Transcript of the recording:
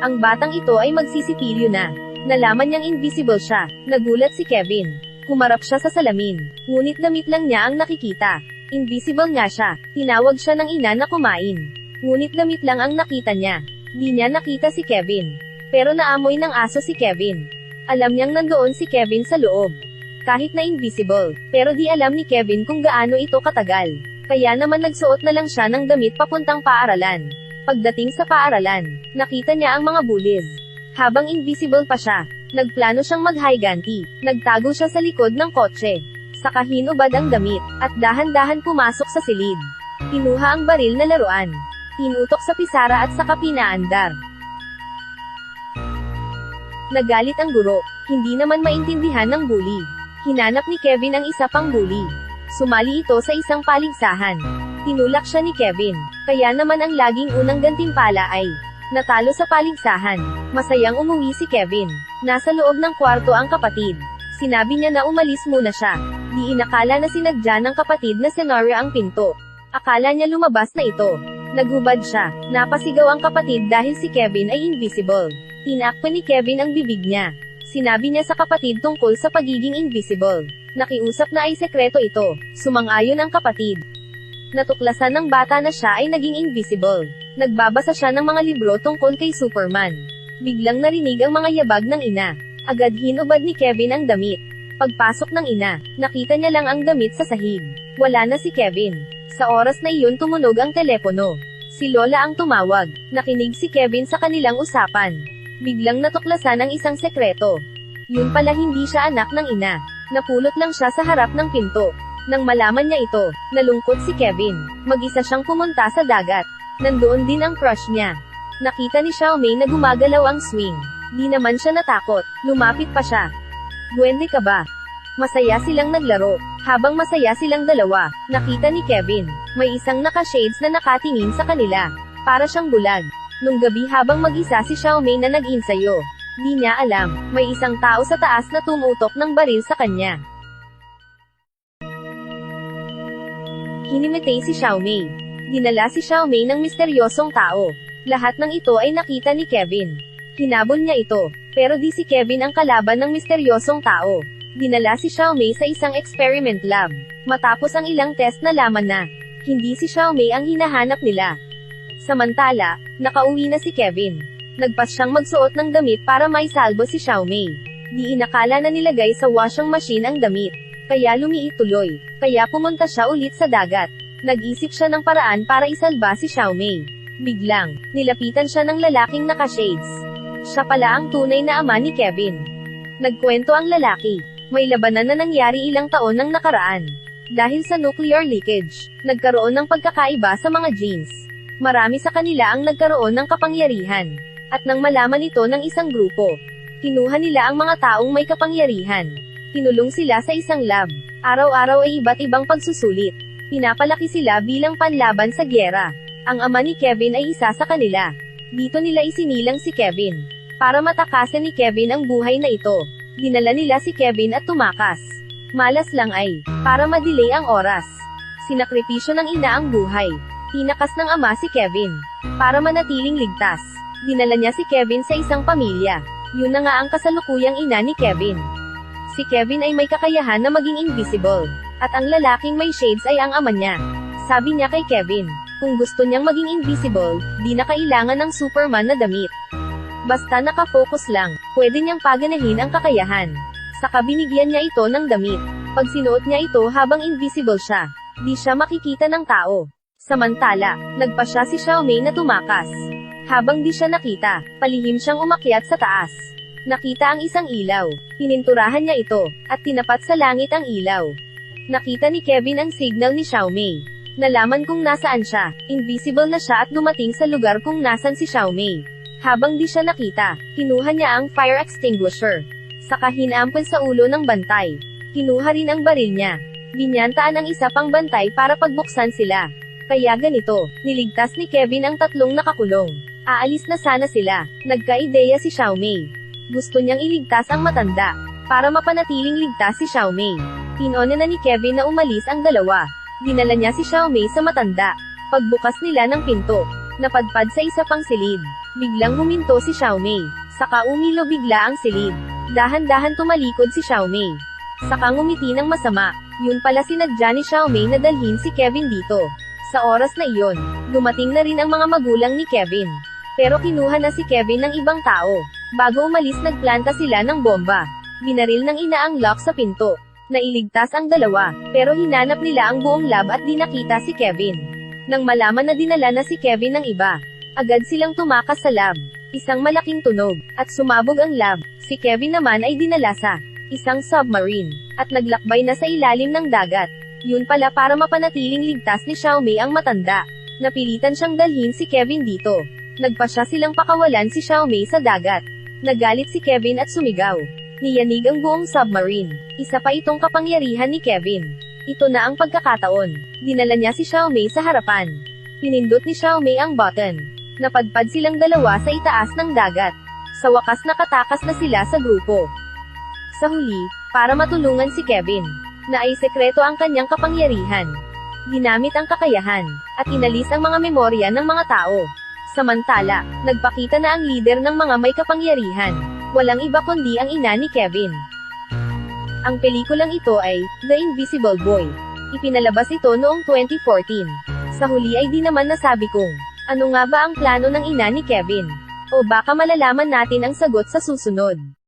Ang batang ito ay magsisipilyo na. Nalaman niyang invisible siya. Nagulat si Kevin. Kumarap siya sa salamin. Ngunit damit lang niya ang nakikita. Invisible nga siya. Tinawag siya ng ina na kumain. Ngunit damit lang ang nakita niya. Di niya nakita si Kevin. Pero naamoy ng aso si Kevin. Alam niyang nandoon si Kevin sa loob. Kahit na invisible, pero di alam ni Kevin kung gaano ito katagal. Kaya naman nagsuot na lang siya ng damit papuntang paaralan. Pagdating sa paaralan, nakita niya ang mga bullies. Habang invisible pa siya, nagplano siyang mag-higanti. Nagtago siya sa likod ng kotse. Saka hinubad ang damit, at dahan-dahan pumasok sa silid. Kinuha ang baril na laruan. Tinutok sa pisara at saka pinaandar. Nagalit ang guro, hindi naman maintindihan ng bully. Hinanap ni Kevin ang isa pang bully. Sumali ito sa isang paligsahan. Tinulak siya ni Kevin, kaya naman ang laging unang gantimpala ay natalo sa paligsahan. Masayang umuwi si Kevin. Nasa loob ng kwarto ang kapatid. Sinabi niya na umalis muna siya. Di inakala na sinadya ng kapatid na senaryo ang pinto. Akala niya lumabas na ito. Naghubad siya. Napasigaw ang kapatid dahil si Kevin ay invisible. Tinakpan ni Kevin ang bibig niya. Sinabi niya sa kapatid tungkol sa pagiging invisible. Nakiusap na ay sekreto ito. Sumang-ayon ang kapatid. Natuklasan ng bata na siya ay naging invisible. Nagbabasa siya ng mga libro tungkol kay Superman. Biglang narinig ang mga yabag ng ina. Agad hinubad ni Kevin ang damit. Pagpasok ng ina, nakita niya lang ang damit sa sahig. Wala na si Kevin. Sa oras na iyon tumunog ang telepono. Si Lola ang tumawag. Nakinig si Kevin sa kanilang usapan. Biglang natuklasan ang isang sekreto. Yun pala hindi siya anak ng ina. Napulot lang siya sa harap ng pinto. Nang malaman niya ito, nalungkot si Kevin. Mag-isa siyang pumunta sa dagat. Nandoon din ang crush niya. Nakita ni Xiaomei na gumagalaw ang swing. Di naman siya natakot. Lumapit pa siya. Duwende ka ba? Masaya silang naglaro. Habang masaya silang dalawa, nakita ni Kevin. May isang naka-shades na nakatingin sa kanila. Para siyang bulag. Nung gabi habang mag-isa si Xiaomei na nag-insayo. Di niya alam, may isang tao sa taas na tumutok ng baril sa kanya. Hinimitay si Xiaomei. Dinala si Xiaomei ng misteryosong tao. Lahat ng ito ay nakita ni Kevin. Hinabol niya ito, pero di si Kevin ang kalaban ng misteryosong tao. Dinala si Xiaomei sa isang experiment lab. Matapos ang ilang test nalaman na, hindi si Xiaomei ang hinahanap nila. Samantala, nakauwi na si Kevin. Nagpas siyang magsuot ng damit para maisalbo si Xiaomei. Di inakala na nilagay sa washing machine ang damit. Kaya lumiit tuloy. Kaya pumunta siya ulit sa dagat. Nag-isip siya ng paraan para isalba si Xiaomei. Biglang, nilapitan siya ng lalaking naka-shades. Siya pala ang tunay na ama ni Kevin. Nagkwento ang lalaki. May labanan na nangyari ilang taon nang nakaraan. Dahil sa nuclear leakage, nagkaroon ng pagkakaiba sa mga genes. Marami sa kanila ang nagkaroon ng kapangyarihan. At nang malaman ito ng isang grupo, kinuha nila ang mga taong may kapangyarihan. Kinulong sila sa isang lab. Araw-araw ay iba't ibang pagsusulit. Pinapalaki sila bilang panlaban sa gyera. Ang ama ni Kevin ay isa sa kanila. Dito nila isinilang si Kevin. Para matakasan ni Kevin ang buhay na ito, dinala nila si Kevin at tumakas. Malas lang ay, para madelay ang oras. Sinakripisyo ng ina ang buhay. Tinakas ng ama si Kevin. Para manatiling ligtas, dinala niya si Kevin sa isang pamilya. Yun na nga ang kasalukuyang ina ni Kevin. Si Kevin ay may kakayahan na maging invisible. At ang lalaking may shades ay ang ama niya. Sabi niya kay Kevin, kung gusto niyang maging invisible, di na kailangan ng Superman na damit. Basta nakafocus lang, pwede niyang paganahin ang kakayahan. Saka binigyan niya ito ng damit. Pag sinuot niya ito habang invisible siya, di siya makikita ng tao. Samantala, nagpa siya si Xiaomei na tumakas. Habang di siya nakita, palihim siyang umakyat sa taas. Nakita ang isang ilaw. Pininturahan niya ito, at tinapat sa langit ang ilaw. Nakita ni Kevin ang signal ni Xiaomei. Nalaman kung nasaan siya. Invisible na siya at dumating sa lugar kung nasan si Xiaomei. Habang di siya nakita, kinuha niya ang fire extinguisher. Saka hinampon sa ulo ng bantay. Kinuha rin ang baril niya. Binyantaan ang isa pang bantay para pagbuksan sila. Kaya ganito, niligtas ni Kevin ang tatlong nakakulong. Aalis na sana sila. Nagka-ideya si Xiaomei. Gusto niyang iligtas ang matanda. Para mapanatiling ligtas si Xiaomei. Pinona na ni Kevin na umalis ang dalawa. Dinala niya si Xiaomei sa matanda. Pagbukas nila ng pinto, napadpad sa isa pang silid. Biglang huminto si Xiaomei. Saka umilo bigla ang silid. Dahan-dahan tumalikod si Xiaomei. Saka ngumiti ng masama. Yun pala sinadya ni Xiaomei na dalhin si Kevin dito. Sa oras na iyon, dumating na rin ang mga magulang ni Kevin. Pero kinuha na si Kevin ng ibang tao. Bago umalis nagplanta sila ng bomba. Binaril ng ina ang lock sa pinto. Nailigtas ang dalawa, pero hinanap nila ang buong lab at di nakita si Kevin. Nang malaman na dinala na si Kevin ng iba, agad silang tumakas sa lab. Isang malaking tunog, at sumabog ang lab. Si Kevin naman ay dinala sa isang submarine, at naglakbay na sa ilalim ng dagat. Yun pala para mapanatiling ligtas ni Xiaomei ang matanda. Napilitan siyang dalhin si Kevin dito. Nagpasya silang pakawalan si Xiaomei sa dagat. Nagalit si Kevin at sumigaw. Niyanig ang buong submarine. Isa pa itong kapangyarihan ni Kevin. Ito na ang pagkakataon. Dinala niya si Xiaomei sa harapan. Pinindot ni Xiaomei ang button. Napadpad silang dalawa sa itaas ng dagat. Sa wakas nakatakas na sila sa grupo. Sa huli, para matulungan si Kevin, na ay sekreto ang kanyang kapangyarihan. Ginamit ang kakayahan, at inalis ang mga memorya ng mga tao. Samantala, nagpakita na ang leader ng mga may kapangyarihan. Walang iba kundi ang ina ni Kevin. Ang pelikulang ito ay The Invisible Boy. Ipinalabas ito noong 2014. Sa huli ay di naman nasabi kung ano nga ba ang plano ng ina ni Kevin. O baka malalaman natin ang sagot sa susunod.